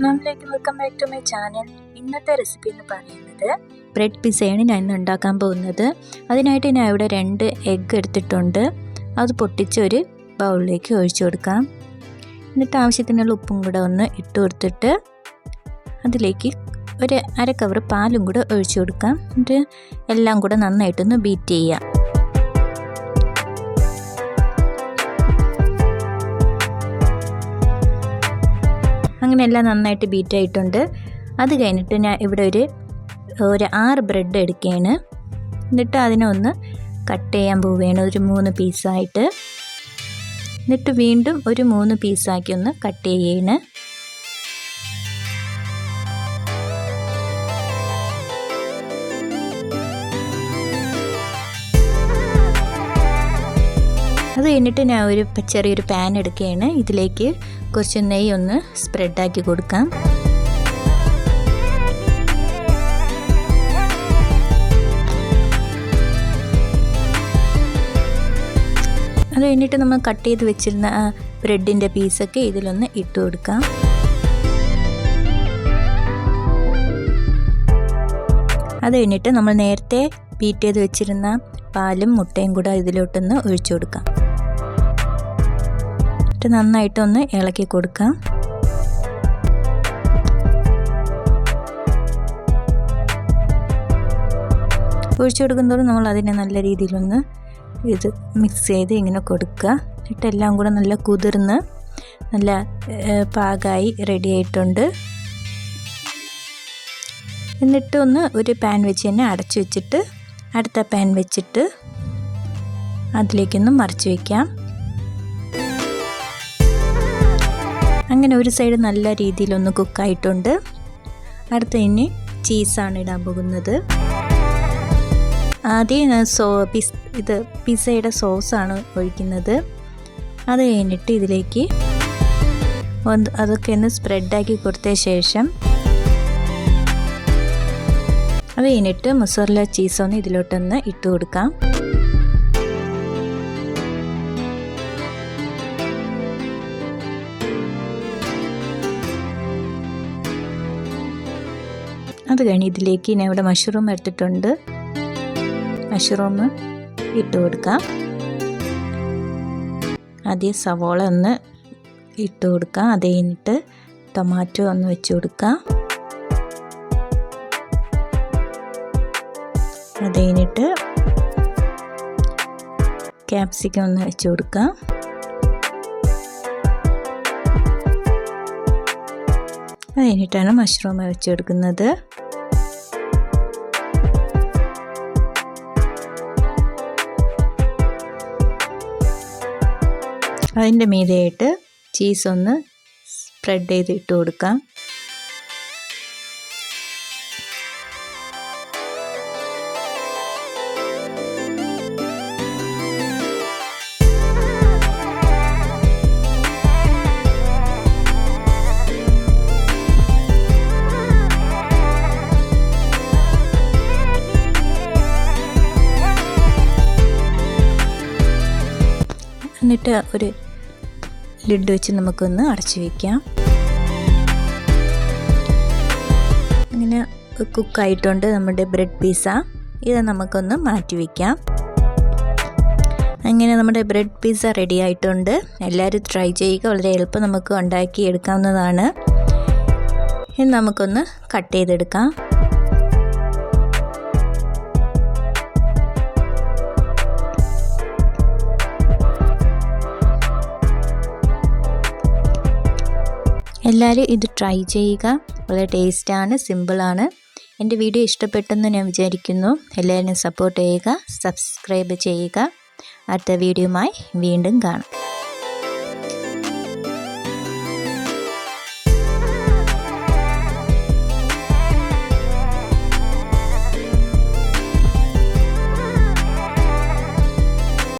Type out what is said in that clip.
അസ്സലാമുഅലൈക്കും, welcome back to my channel. ഇന്നത്തെ recipe എന്ന് പറയുന്നത് ബ്രെഡ് പിസയാണ് ഞാൻ ഇന്ന് ഉണ്ടാക്കാൻ പോകുന്നത്. അതിനായിട്ട് ഞാൻ ഇവിടെ 2 എഗ്ഗ് എടുത്തിട്ടുണ്ട്. അത് പൊട്ടിച്ച് ഒരു ബൗളിലേക്ക് ഒഴിച്ചു കൊടുക്കാം. എന്നിട്ട് ആവശ്യത്തിനുള്ള ഉപ്പും കൂടെ ഒന്ന് ഇട്ട് കൊടുത്തിട്ട് അതിലേക്ക് ഒരു 1/2 കവർ പാലും കൂടെ ഒഴിച്ചു കൊടുക്കാം. എന്നിട്ട് എല്ലാം കൂടെ നന്നായിട്ടൊന്ന് ബീറ്റ് ചെയ്യാം. അങ്ങനെ എല്ലാം നന്നായിട്ട് ബീറ്റ് ആയിട്ടുണ്ട്. അത് കഴിഞ്ഞിട്ട് ഞാൻ ഇവിടെ ഒരു 6 ബ്രെഡ് എടുക്കുകയാണ്. എന്നിട്ട് അതിനെ ഒന്ന് കട്ട് ചെയ്യാൻ പോവുകയാണ് ഒരു 3 പീസായിട്ട്. എന്നിട്ട് വീണ്ടും ഒരു 3 പീസാക്കി ഒന്ന് കട്ട് ചെയ്യണം. അത് കഴിഞ്ഞിട്ട് ഞാൻ ഒരു ചെറിയൊരു പാൻ എടുക്കുകയാണ്. ഇതിലേക്ക് കുറച്ച് നെയ്യ് ഒന്ന് സ്പ്രെഡാക്കി കൊടുക്കാം. അത് കഴിഞ്ഞിട്ട് നമ്മൾ കട്ട് ചെയ്ത് വെച്ചിരുന്ന ആ ബ്രെഡിൻ്റെ പീസൊക്കെ ഇതിലൊന്ന് ഇട്ട് കൊടുക്കാം. അത് കഴിഞ്ഞിട്ട് നമ്മൾ നേരത്തെ ബീറ്റ് ചെയ്ത് വെച്ചിരുന്ന പാലും മുട്ടയും കൂടെ ഇതിലോട്ടൊന്ന് ഒഴിച്ചു കൊടുക്കാം. നന്നായിട്ടൊന്ന് ഇളക്കി കൊടുക്കാം. ഒഴിച്ചു കൊടുക്കുന്തോറും നമ്മൾ അതിനെ നല്ല രീതിയിലൊന്ന് ഇത് മിക്സ് ചെയ്ത് ഇങ്ങനെ കൊടുക്കുക. എന്നിട്ട് എല്ലാം കൂടെ നല്ല കുതിർന്ന് നല്ല പാകമായി റെഡി ആയിട്ടുണ്ട്. എന്നിട്ട് ഒരു പാൻ വെച്ച് തന്നെ അടച്ചു വെച്ചിട്ട് അടുത്ത പാൻ വെച്ചിട്ട് അതിലേക്കൊന്ന് മറിച്ച് വയ്ക്കാം. അങ്ങനെ ഒരു സൈഡ് നല്ല രീതിയിലൊന്ന് കുക്കായിട്ടുണ്ട്. അടുത്ത ഇനി ചീസാണ് ഇടാൻ പോകുന്നത്. ആദ്യം ഇത് പിസയുടെ സോസാണ് ഒഴിക്കുന്നത്. അത് കഴിഞ്ഞിട്ട് ഇതിലേക്ക് അതൊക്കെ ഒന്ന് സ്പ്രെഡാക്കി കൊടുത്ത ശേഷം അത് കഴിഞ്ഞിട്ട് മൊസറല്ല ചീസൊന്ന് ഇതിലോട്ടൊന്ന് ഇട്ട് കൊടുക്കാം. അത് കഴിഞ്ഞ് ഇതിലേക്ക് ഞാൻ ഇവിടെ മഷ്റൂം എടുത്തിട്ടുണ്ട്. മഷ്റൂം ഇട്ട് കൊടുക്കാം. ആദ്യം സവോള ഒന്ന് ഇട്ട് കൊടുക്കാം. അത് കഴിഞ്ഞിട്ട് ടൊമാറ്റോ ഒന്ന് വെച്ച് കൊടുക്കാം. അത് കഴിഞ്ഞിട്ട് ക്യാപ്സിക്കം ഒന്ന് വെച്ച് കൊടുക്കാം. അത് കഴിഞ്ഞിട്ടാണ് മഷ്റൂം വെച്ച് കൊടുക്കുന്നത്. അതിൻ്റെ മീതെയായിട്ട് ചീസ് ഒന്ന് സ്പ്രെഡ് ചെയ്ത് ഇട്ട് കൊടുക്കാം. എന്നിട്ട് ഒരു ലിഡ് വെച്ച് നമുക്കൊന്ന് അടച്ചു വയ്ക്കാം. അങ്ങനെ കുക്കായിട്ടുണ്ട് നമ്മുടെ ബ്രെഡ് പിസ്സ. ഇത് നമുക്കൊന്ന് മാറ്റി വയ്ക്കാം. അങ്ങനെ നമ്മുടെ ബ്രെഡ് പിസ്സ റെഡി ആയിട്ടുണ്ട്. എല്ലാവരും ട്രൈ ചെയ്യുക. വളരെ എളുപ്പം നമുക്ക് ഉണ്ടാക്കി എടുക്കാവുന്നതാണ്. ഇനി നമുക്കൊന്ന് കട്ട് ചെയ്തെടുക്കാം. എല്ലാവരും ഇത് ട്രൈ ചെയ്യുക. വളരെ ടേസ്റ്റാണ്, സിമ്പിളാണ്. എൻ്റെ വീഡിയോ ഇഷ്ടപ്പെട്ടെന്ന് ഞാൻ വിചാരിക്കുന്നു. എല്ലാവരും സപ്പോർട്ട് ചെയ്യുക, സബ്സ്ക്രൈബ് ചെയ്യുക. അടുത്ത വീഡിയോയുമായി വീണ്ടും കാണാം.